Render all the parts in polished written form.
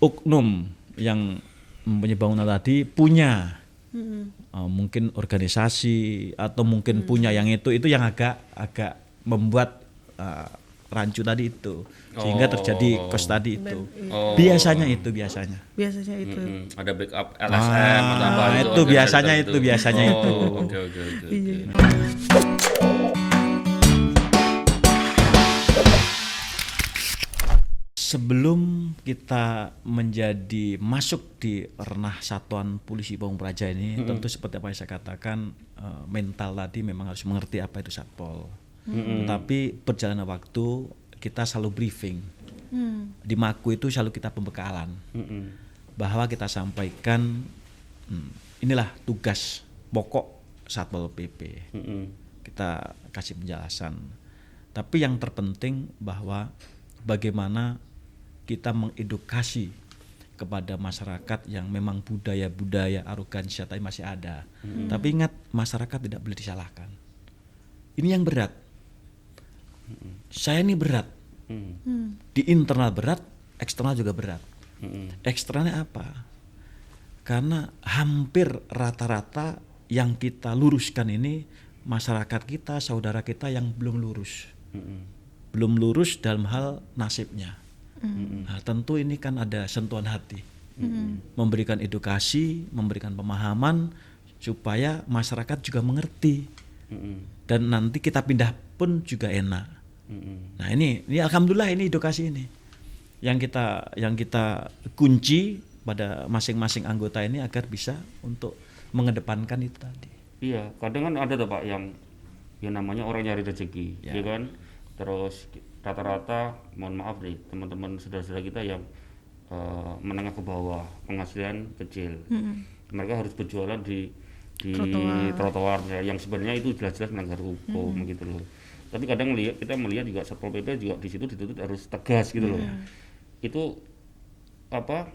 oknum yang mempunyai bangunan tadi punya mungkin organisasi atau mungkin punya yang itu yang agak membuat rancu tadi itu sehingga terjadi kos tadi itu. Biasanya itu. Ada backup LSM atau apa itu biasanya itu. Oke. Sebelum kita menjadi masuk di ranah Satuan Polisi Pamung Praja ini, tentu seperti apa yang saya katakan, mental tadi memang harus mengerti apa itu Satpol. Tapi berjalannya waktu kita selalu briefing. Di Maku itu selalu kita pembekalan bahwa kita sampaikan inilah tugas pokok Satpol PP. Kita kasih penjelasan. Tapi yang terpenting bahwa bagaimana kita mengedukasi kepada masyarakat yang memang budaya arogansi tadi masih ada. Tapi ingat, masyarakat tidak boleh disalahkan. Ini yang berat. Saya ini berat. Di internal berat, eksternal juga berat. Eksternalnya apa? Karena hampir rata-rata yang kita luruskan ini masyarakat kita, saudara kita yang belum lurus. Belum lurus dalam hal nasibnya. Nah, tentu ini kan ada sentuhan hati, memberikan edukasi, memberikan pemahaman supaya masyarakat juga mengerti, dan nanti kita pindah pun juga enak. Nah ini alhamdulillah ini edukasi ini yang kita kunci pada masing-masing anggota ini agar bisa untuk mengedepankan itu tadi. Iya, kadang kan ada tuh Pak yang namanya orang nyari rezeki, ya kan? Terus rata-rata, mohon maaf nih teman-teman saudara-saudara kita yang menengah ke bawah, penghasilan kecil, mereka harus berjualan di trotoar yang sebenarnya itu jelas-jelas melanggar hukum gitu loh. Tapi kadang kita melihat juga Satpol PP juga di situ dituntut harus tegas gitu loh. Itu apa?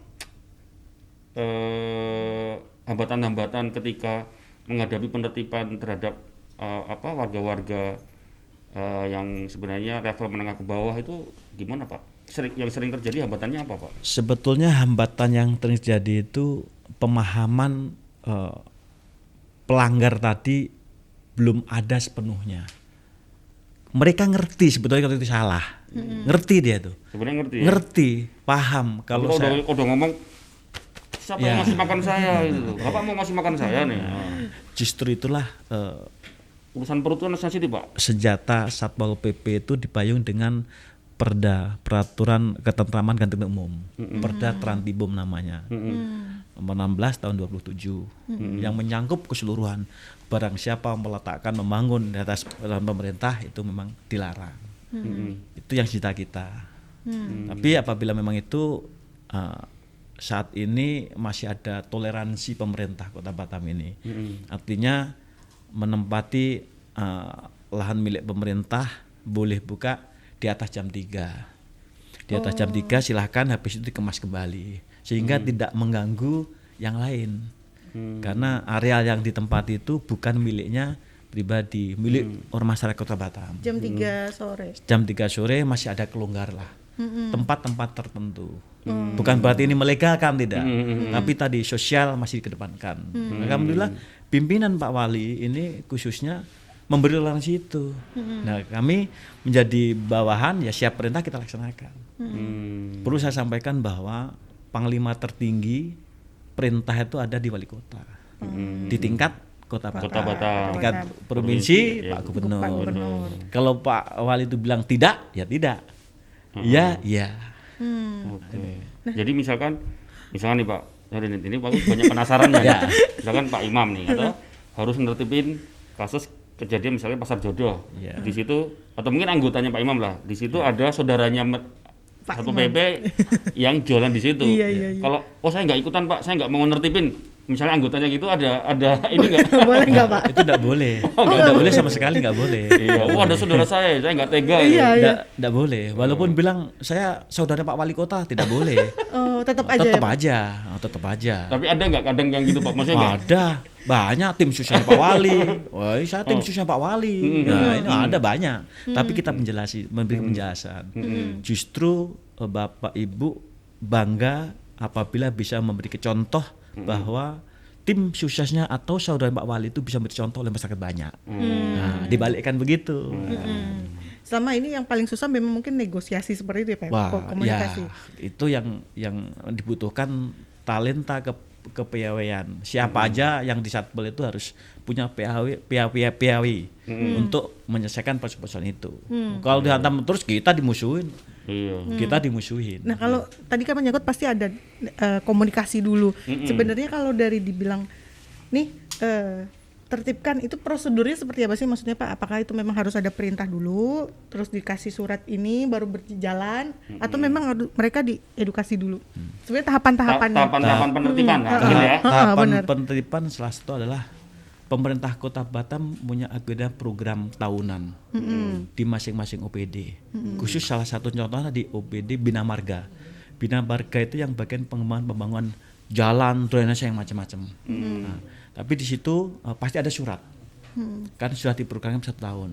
Hambatan-hambatan ketika menghadapi penertiban terhadap warga-warga yang sebenarnya level menengah ke bawah itu gimana Pak? Yang sering terjadi hambatannya apa Pak? Sebetulnya hambatan yang terjadi itu pemahaman pelanggar tadi belum ada sepenuhnya. Mereka ngerti sebetulnya kalau itu salah, ngerti dia tuh. Sebenarnya ngerti. Ngerti, paham. Kalau saya udah ngomong siapa yang masih makan saya itu, Bapak mau masih makan saya nih. Justru itulah urusan perut itu sensitif Pak. Senjata Satpol PP itu dipayung dengan Perda, Peraturan Ketentraman Ganti Umum, Perda Trantibum namanya, nomor 16 tahun 27, yang menyangkut keseluruhan. Barang siapa meletakkan, membangun di atas pemerintah itu memang dilarang. Itu yang cita kita. Tapi apabila memang itu saat ini masih ada toleransi pemerintah Kota Batam ini, artinya menempati lahan milik pemerintah boleh buka di atas jam 3. Di atas jam 3 silahkan, habis itu dikemas kembali sehingga tidak mengganggu yang lain. Karena area yang ditempati itu bukan miliknya pribadi, milik orang masyarakat Kota Batam. Jam 3 sore. Jam 3 sore masih ada kelonggar lah. Tempat-tempat tertentu. Bukan berarti ini melegalkan, tidak. Tapi tadi sosial masih dikedepankan. Alhamdulillah pimpinan Pak Wali ini khususnya memberi toleransi itu. Nah, kami menjadi bawahan, ya siap perintah kita laksanakan. Perlu saya sampaikan bahwa Panglima tertinggi perintah itu ada di Wali Kota. Di tingkat Kota Batam. Tingkat provinsi Pak Gubernur. Kalau Pak Wali itu bilang tidak, ya tidak. Iya, iya. Jadi misalkan nih Pak, ini Pak banyak penasaran ya. Misalkan Pak Imam nih atau harus nertibin kasus kejadian misalnya Pasar Jodoh. Di situ atau mungkin anggotanya Pak Imam lah. Di situ ada saudaranya Satpol PP yang jualan di situ. Kalau saya nggak ikutan Pak, saya nggak mau nertibin. Misalnya anggotanya gitu ada ini nggak? Boleh nggak Pak? Itu nggak boleh. Nggak boleh sama sekali, nggak boleh. Ada saudara saya nggak tega. Nggak boleh. Walaupun bilang saya saudara Pak Wali Kota, tidak boleh. Tetap aja. Tetap aja. Tapi ada nggak kadang yang gitu Pak? Maksudnya ada. Banyak tim susahnya Pak Wali. Wah, saya tim susahnya Pak Wali. Nah, ini ada banyak. Tapi kita memberi penjelasan. Justru Bapak Ibu bangga apabila bisa memberi contoh bahwa tim suksesnya atau saudara Pak Wali itu bisa memberi contoh oleh masyarakat banyak. Nah, dibalikkan begitu. Selama ini yang paling susah memang mungkin negosiasi seperti itu ya Pak, komunikasi. Ya, itu yang dibutuhkan talenta kepiawaian. Siapa aja yang di Satpol itu harus punya piawi untuk menyelesaikan persoalan itu. Kalau dihantam terus kita dimusuhin. Kita dimusuhin. Nah kalau tadi kan menyangkut pasti ada komunikasi dulu. Sebenarnya kalau dari dibilang nih tertibkan itu prosedurnya seperti apa sih, maksudnya Pak? Apakah itu memang harus ada perintah dulu, terus dikasih surat ini baru berjalan, atau memang mereka diedukasi dulu? Sebenarnya tahapan-tahapannya. Tahapan penertiban, ya. Tahapan penertiban salah satu adalah pemerintah Kota Batam punya agenda program tahunan di masing-masing OPD. Khusus salah satu contohnya di OPD Bina Marga. Bina Marga itu yang bagian pembangunan jalan, drainase yang macam-macam. Nah, tapi di situ pasti ada surat. Kan sudah diprogramkan 1 tahun.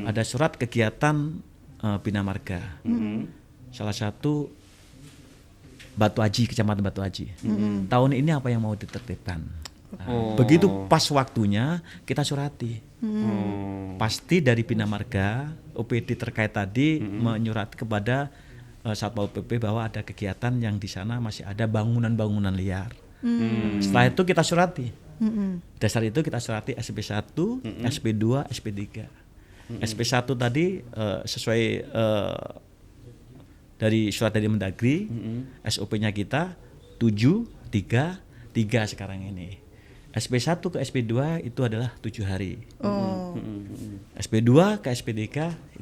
Ada surat kegiatan Bina Marga. Salah satu Batu Aji, Kecamatan Batu Aji. Tahun ini apa yang mau ditertibkan? Nah, begitu pas waktunya kita surati. Pasti dari Bina Marga, OPD terkait tadi menyurati kepada Satpol PP bahwa ada kegiatan yang di sana masih ada bangunan-bangunan liar. Setelah itu kita surati. Dasar itu kita surati SP1, SP2, SP3. SP1 tadi sesuai dari surat dari Mendagri, SOP-nya kita 7, 3, 3 sekarang ini. SP1 ke SP2 itu adalah 7 hari. SP2 ke SP3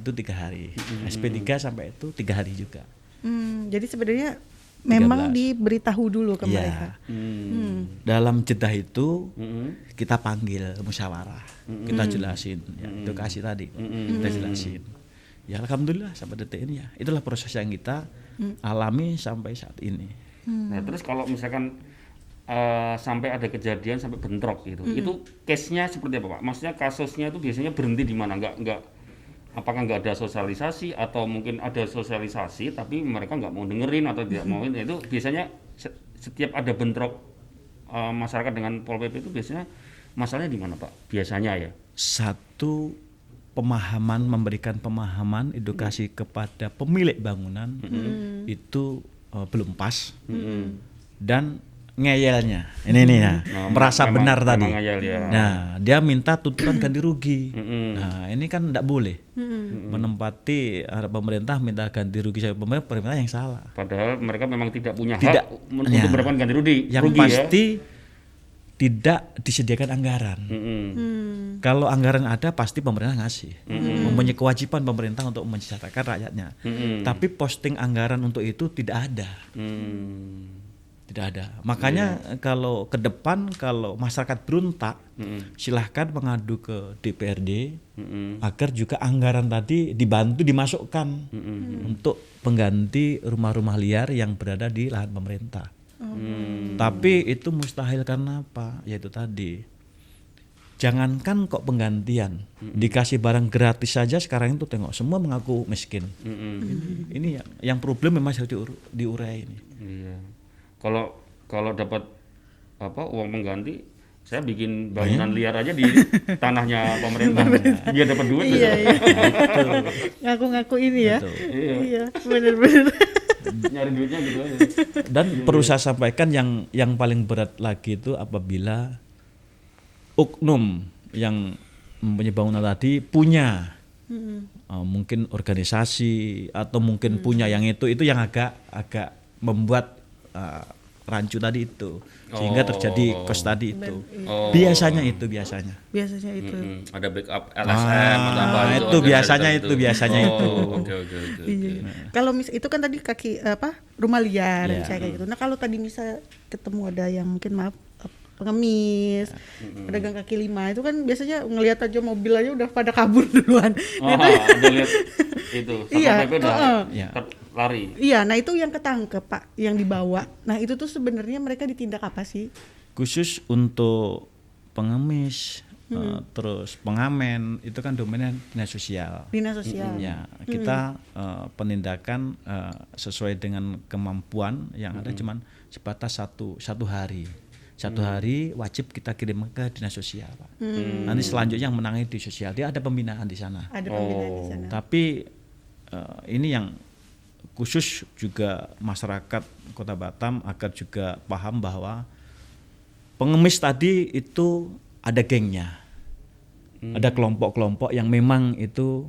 itu 3 hari. SP3 sampai itu 3 hari juga. Jadi sebenarnya memang diberitahu dulu ke mereka. Dalam jeda itu kita panggil musyawarah, kita jelasin, ya, edukasi tadi, kita jelasin. Ya alhamdulillah sampai detik ini ya, itulah proses yang kita alami sampai saat ini. Nah terus kalau misalkan sampai ada kejadian sampai bentrok gitu, itu case-nya seperti apa Pak? Maksudnya kasusnya itu biasanya berhenti di mana? Apakah nggak ada sosialisasi atau mungkin ada sosialisasi tapi mereka nggak mau dengerin atau tidak mau, itu biasanya setiap ada bentrok masyarakat dengan Pol PP itu biasanya masalahnya di mana Pak? Biasanya ya. Satu, memberikan pemahaman edukasi kepada pemilik bangunan itu belum pas, dan ngeyelnya ini ya, merasa benar tadi. Ngeyel, ya. Nah, dia minta tuntutan ganti rugi. Nah, ini kan tidak boleh. Menempati pemerintah minta ganti rugi sama pemerintah yang salah. Padahal mereka memang tidak punya hak untuk mendapatkan ganti rugi. Yang pasti tidak disediakan anggaran. Kalau anggaran ada pasti pemerintah ngasih. Mempunyai kewajiban pemerintah untuk mensejahterakan rakyatnya. Tapi posting anggaran untuk itu tidak ada. Tidak ada. Makanya kalau ke depan kalau masyarakat berontak, silahkan mengadu ke DPRD agar juga anggaran tadi dibantu dimasukkan untuk pengganti rumah-rumah liar yang berada di lahan pemerintah. Tapi itu mustahil karena apa? Yaitu tadi. Jangankan kok penggantian, dikasih barang gratis saja sekarang itu tengok semua mengaku miskin. Ini yang problem memang harus diurai ini. Iya. Kalau dapat uang pengganti, saya bikin bangunan liar aja di tanahnya pemerintah. Biar dapat duit. Iya. Ngaku-ngaku ini ya. Iya, benar-benar. Nyari duitnya gitu aja. Dan perlu saya sampaikan yang paling berat lagi itu apabila oknum yang mempunyai bangunan tadi punya mungkin organisasi atau mungkin punya yang itu yang agak membuat rancu tadi itu sehingga terjadi kos tadi itu. Biasanya itu. Ada backup LSM atau apa itu biasanya itu. Oke. Iya. Kalau itu kan tadi rumah liar kayak gitu. Nah, kalau tadi misal ketemu ada yang mungkin pengemis, pedagang kaki lima itu kan biasanya ngelihat aja mobil aja udah pada kabur duluan. Udah lihat itu. Iya. Lari. Iya, nah itu yang ketangkep Pak, yang dibawa. Nah itu tuh sebenarnya mereka ditindak apa sih? Khusus untuk pengemis, terus pengamen itu kan domainnya dinas sosial. Dinas sosial. Ya, kita penindakan sesuai dengan kemampuan yang ada cuman sebatas satu hari. Satu hari wajib kita kirim ke dinas sosial, Pak. Nanti selanjutnya yang menangani di sosial, dia ada pembinaan di sana. Ada pembinaan di sana. Tapi ini yang khusus juga masyarakat Kota Batam agar juga paham bahwa pengemis tadi itu ada gengnya, ada kelompok-kelompok yang memang itu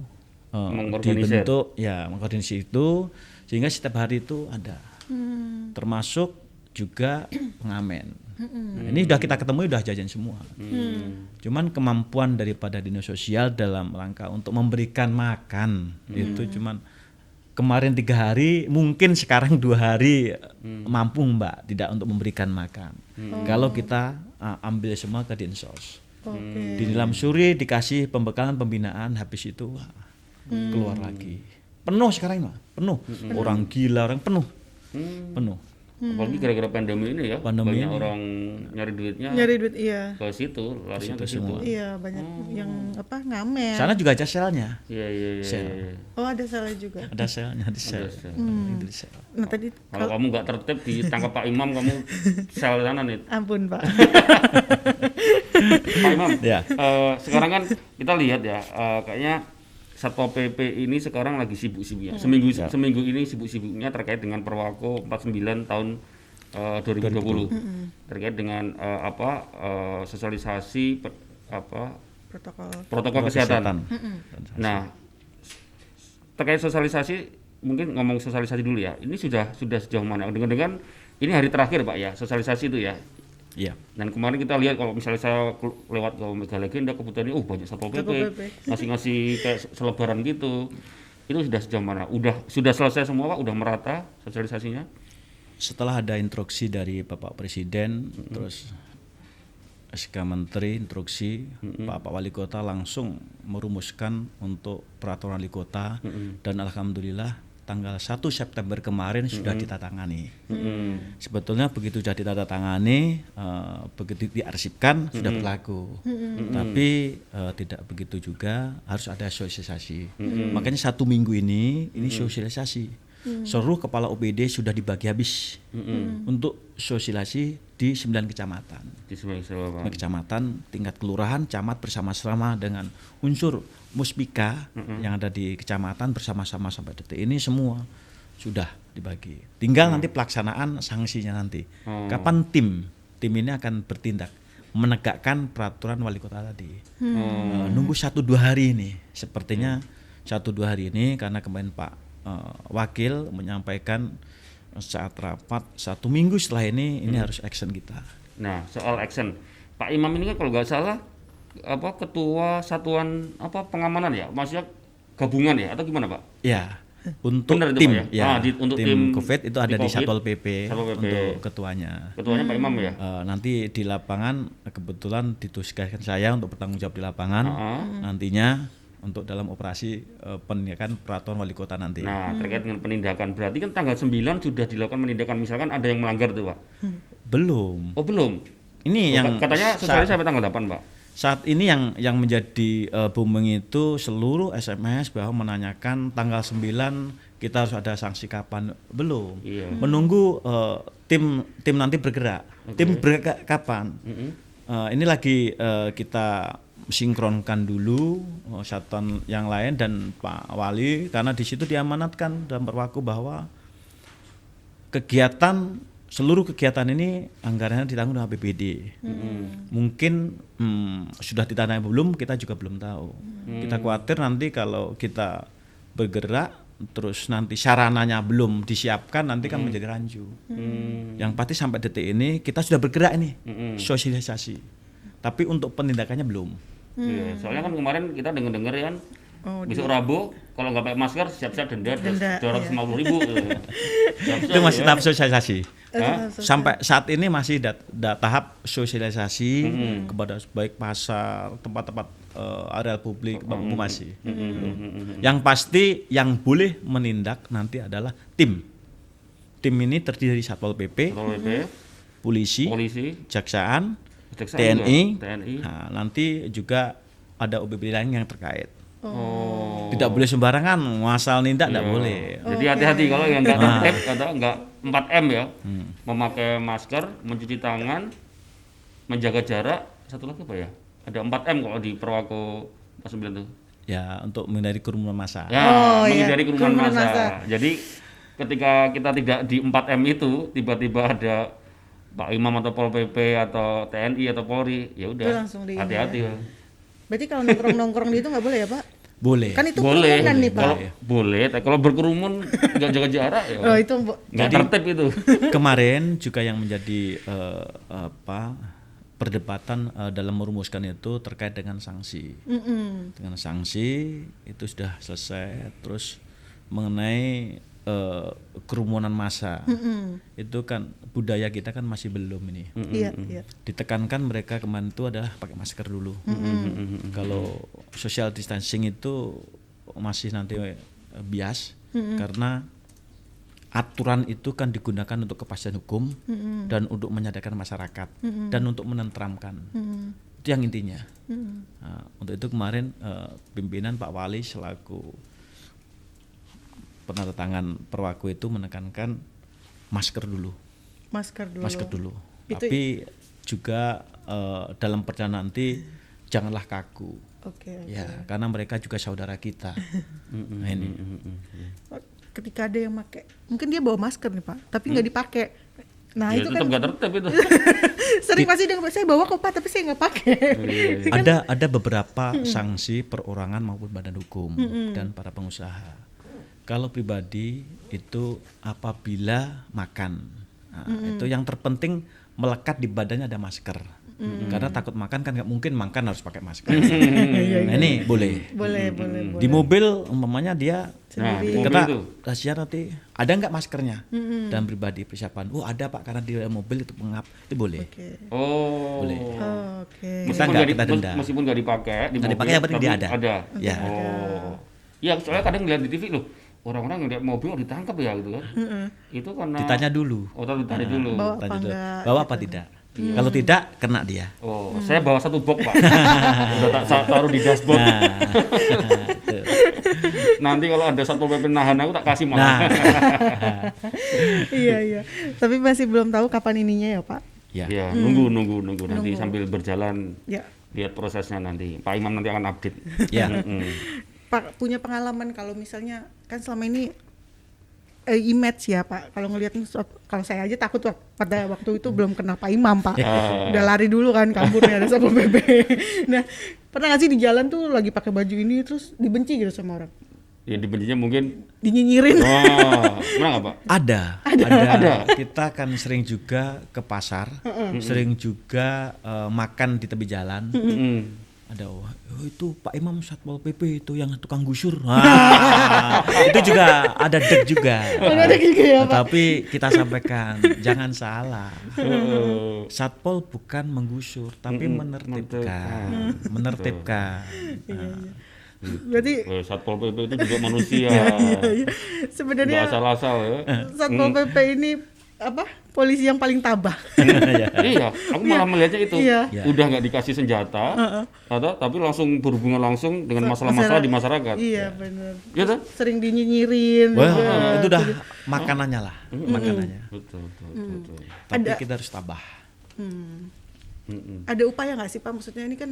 dibentuk, ya mengkoordinasi itu, sehingga setiap hari itu ada, termasuk juga pengamen. Ini udah kita ketemu udah jajan semua. Cuman kemampuan daripada dinas sosial dalam rangka untuk memberikan makan itu cuman kemarin 3 hari, mungkin sekarang 2 hari mampu Mbak tidak untuk memberikan makan. Kalau kita ambil semua ke Dinsos. Di dalam suri dikasih pembekalan pembinaan, habis itu keluar lagi. Penuh sekarang Mbak, penuh. Orang gila, orang penuh. Penuh. Apalagi gara-gara pandemi ini ya, Pandemi banyak ini. orang nyari duitnya Iya. ke situ, larinya ke situ. semua. Iya, banyak yang ngamen. Sana juga ada selnya. Iya. Oh, ada salah juga. Ada selnya di sel. Itu di sel. Nah, tadi Kalau kamu nggak tertib ditangkap Pak Imam, kamu sel sana nih. ampun, Pak. Pak Imam, Ya. sekarang kan kita lihat ya, kayaknya Satpol PP ini sekarang lagi sibuk-sibuknya. Seminggu ini sibuk-sibuknya terkait dengan Perwako 49 tahun 2020. Terkait dengan sosialisasi protokol kesehatan. Nah, terkait sosialisasi, mungkin ngomong sosialisasi dulu ya. Ini sudah sejauh mana? Dengan ini hari terakhir Pak ya, sosialisasi itu ya. Iya. Dan kemarin kita lihat kalau misalnya saya lewat ke Mega Legenda, kebetulan banyak Satpol PP ngasih kayak selebaran gitu. Itu sudah sejauh mana? Sudah selesai semua Pak? Udah merata sosialisasinya? Setelah ada instruksi dari Bapak Presiden, terus SK Menteri instruksi, Pak Wali Kota langsung merumuskan untuk peraturan wali kota, dan alhamdulillah tanggal 1 September kemarin sudah ditatangani. Sebetulnya begitu sudah ditatangani, begitu diarsipkan sudah berlaku. Tapi tidak begitu juga, harus ada sosialisasi. Makanya 1 minggu ini sosialisasi. Seluruh kepala OPD sudah dibagi habis untuk sosialisasi di 9 kecamatan. Di 9 kecamatan, tingkat kelurahan, camat bersama-sama dengan unsur muspika yang ada di kecamatan bersama-sama sampai detik ini semua sudah dibagi. Tinggal nanti pelaksanaan sanksinya nanti. Kapan tim ini akan bertindak menegakkan peraturan wali kota tadi. Nunggu 1-2 hari ini. Sepertinya 1-2 hari ini karena kemarin Pak Wakil menyampaikan saat rapat 1 minggu setelah ini harus action kita. Nah, soal action, Pak Imam ini kan kalau nggak salah ketua satuan pengamanan ya, maksudnya gabungan ya atau gimana Pak? Ya, untuk Benar itu, tim Pak, ya? untuk tim COVID itu ada di Satpol PP, untuk ketuanya. Ketuanya Pak Imam ya? Nanti di lapangan kebetulan ditugaskan saya untuk bertanggung jawab di lapangan. Nantinya untuk dalam operasi penindakan peraturan wali kota nanti. Nah, terkait dengan penindakan, berarti kan tanggal 9 sudah dilakukan penindakan, misalkan ada yang melanggar tuh Pak? Belum. Oh belum? Ini yang katanya sosialisasi sampai tanggal 8 Pak? Saat ini yang menjadi booming itu seluruh SMS bahwa menanyakan tanggal 9 kita harus ada sanksi kapan. Belum. Iya. Menunggu tim nanti bergerak. Tim bergerak kapan? Ini lagi kita sinkronkan dulu satuan yang lain dan Pak Wali, karena di situ diamanatkan dalam Perwaku bahwa seluruh kegiatan ini anggarannya ditanggung oleh APBD. Mungkin sudah ditandai belum, kita juga belum tahu. Kita khawatir nanti kalau kita bergerak terus nanti sarananya belum disiapkan, nanti kan menjadi rancu. Yang pasti sampai detik ini kita sudah bergerak ini sosialisasi, tapi untuk penindakannya belum. Iya, soalnya kan kemarin kita dengar kan besok Rabu kalau nggak pakai masker siap-siap denda 250.000. Itu masih tahap sosialisasi. Sampai saat ini masih tahap sosialisasi kepada baik pasar, tempat-tempat area publik, masih. Yang pasti yang boleh menindak nanti adalah tim. Tim ini terdiri dari Satpol PP, polisi, jaksaan, Kejaksaan TNI, juga, TNI. Nah, nanti juga ada OBP lain yang terkait. Oh. Tidak boleh sembarangan, asal nindak tidak Iya. boleh. Jadi hati-hati kalau yang nggak tertib atau nggak 4M ya, memakai masker, mencuci tangan, menjaga jarak, satu lagi apa ya? Ada 4M kalau di Perwako 49 itu. Ya, untuk menghindari kerumunan massa. Ya, menghindari kerumunan massa. Jadi ketika kita tidak di 4M itu, tiba-tiba ada Pak Imam atau Pol PP atau TNI atau Polri, ya Itu udah langsung di ini hati-hati. ya. Berarti kalau nongkrong-nongkrong di itu nggak boleh ya Pak? Boleh. Kan itu Boleh, kerumunan nih Pak. kalau boleh, tapi kalau berkerumun nggak jaga jarak ya Oh itu nggak tertib itu. Kemarin juga yang menjadi perdebatan dalam merumuskan itu terkait dengan sanksi. Dengan sanksi itu sudah selesai. Terus mengenai kerumunan massa, itu kan budaya kita kan masih belum ini. Iya, iya. Ditekankan mereka kemarin itu adalah pakai masker dulu. Kalau social distancing itu masih nanti bias, karena aturan itu kan digunakan untuk kepastian hukum dan untuk menyadarkan masyarakat dan untuk menenteramkan. Itu yang intinya. Nah, untuk itu kemarin pimpinan Pak Wali selaku penandatangan Perwako itu menekankan masker dulu. Masker dulu. Itu- Tapi juga dalam perjalanan nanti janganlah kaku. Oke. Ya, karena mereka juga saudara kita. Nah, ini. Ketika ada yang pakai, mungkin dia bawa masker nih Pak, tapi nggak dipakai. Nah Ya, itu tetap kan nggak tertib itu. sering pasti dia saya bawa kok Pak, tapi saya nggak pakai. Ada beberapa sanksi perorangan maupun badan hukum dan para pengusaha. Kalau pribadi itu apabila makan, nah, itu yang terpenting melekat di badannya ada masker. Karena takut makan kan nggak mungkin makan harus pakai masker. Nah, ini boleh. Boleh. Di mobil umpamanya dia Nah, di mobil kita itu. rahasia nanti ada nggak maskernya dan pribadi persiapan. Oh ada Pak, karena di mobil itu pengap, itu boleh. Oke. Oh. Boleh. Oke. Kita nggak kita denda. Meskipun nggak dipakai di Nggak mobil, dipakai, yang penting tapi dia ada. Ya. Oh. Ya, soalnya kadang lihat di TV loh, orang-orang yang lihat mobil ditangkap ya gitu kan. Itu karena Ditanya dulu. Oh, ditanya dulu. Bawa apa Tanya dulu, enggak? bawa apa tidak? Kalau tidak kena dia. Oh, saya bawa satu box, Pak. Udah tak taruh di dashboard. Tuh. Nanti kalau ada Satpol PP nahan aku tak kasih Nah, malah. Iya. Tapi masih belum tahu kapan ininya ya Pak. ya. Ya, nunggu nanti sambil berjalan Ya. lihat prosesnya nanti. Pak Imam nanti akan update. Ya. Pak punya pengalaman kalau misalnya kan selama ini image ya Pak, kalau ngelihat kalau saya aja takut pada waktu itu belum kenal Pak Imam Pak, udah lari dulu kan kaburnya ada Satpol PP. Nah pernah nggak sih di jalan tuh lagi pakai baju ini terus dibenci gitu sama orang, Ya dibencinya mungkin. dinyinyirin? Oh, pernah nggak Pak? Ada. Ada. Kita kan sering juga ke pasar, sering juga makan di tepi jalan. Ada itu Pak Imam Satpol PP itu yang tukang gusur. Itu juga ada deg juga. Ada gitu ya, Pak? Tapi kita sampaikan jangan salah. Satpol bukan menggusur tapi menertibkan. Menertibkan. Berarti Satpol PP itu juga manusia. Nggak sebenarnya asal-asal ya. Satpol PP ini apa polisi yang paling tabah. Iya, aku malah melihatnya itu. Iya. Udah nggak dikasih senjata, tapi langsung berhubungan langsung dengan masalah-masalah di masyarakat. Iya benar. Iya kan? Sering dinyinyirin. Wah, juga. itu udah makanannya lah, makanannya. Betul. Tapi kita harus tabah. Ada upaya nggak sih Pak? Maksudnya ini kan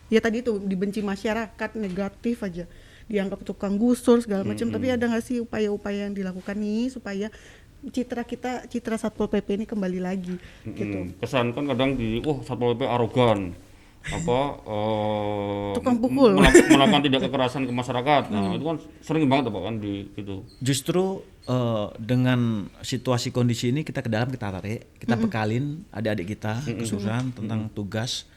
ya tadi itu dibenci masyarakat, negatif aja, dianggap tukang gusur segala macam. Tapi ada nggak sih upaya-upaya yang dilakukan nih supaya citra Satpol PP ini kembali lagi gitu? Kesan kan kadang Satpol PP arogan, Tukang pukul. melakukan tidak kekerasan ke masyarakat. Nah itu kan sering banget Pak kan di itu. Justru dengan situasi kondisi ini kita ke dalam, kita tarik, kita bekalin adik-adik kita kesusahan tentang tugas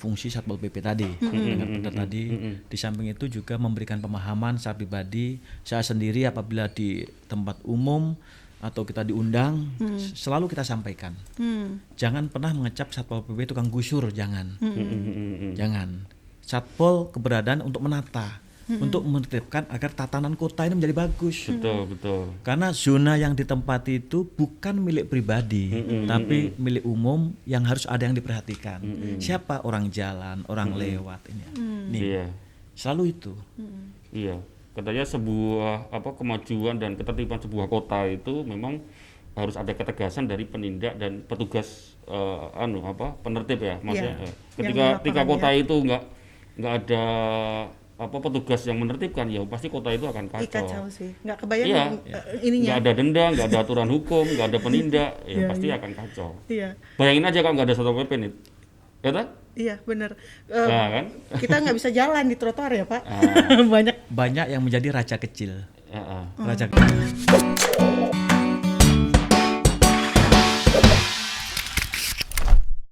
fungsi Satpol PP tadi dengan benar tadi. Di samping itu juga memberikan pemahaman saya pribadi, saya sendiri apabila di tempat umum atau kita diundang, selalu kita sampaikan. Jangan pernah mengecap Satpol PP tukang gusur, jangan. Jangan. Satpol keberadaan untuk menata, untuk menertibkan agar tatanan kota ini menjadi bagus. Betul. Karena zona yang ditempati itu bukan milik pribadi, tapi milik umum yang harus ada yang diperhatikan. Siapa? Orang jalan, orang lewat ini. Nih, Iya. selalu itu. Iya. Katanya sebuah kemajuan dan ketertiban sebuah kota itu memang harus ada ketegasan dari penindak dan petugas penertib ya, maksudnya. Iya. Ketika kota itu nggak ada petugas yang menertibkan, ya pasti kota itu akan kacau. Kacau sih, nggak kebayang Iya. ininya. Nggak ada denda, nggak ada aturan hukum, nggak ada penindak, ya pasti akan kacau. Iya, Bayangin aja kalau nggak ada Satpol PP nih, ya tak? iya benar. Nah, kan? Kita nggak bisa jalan di trotoar ya Pak. Banyak. Banyak yang menjadi raja kecil. Heeh. Raja kecil.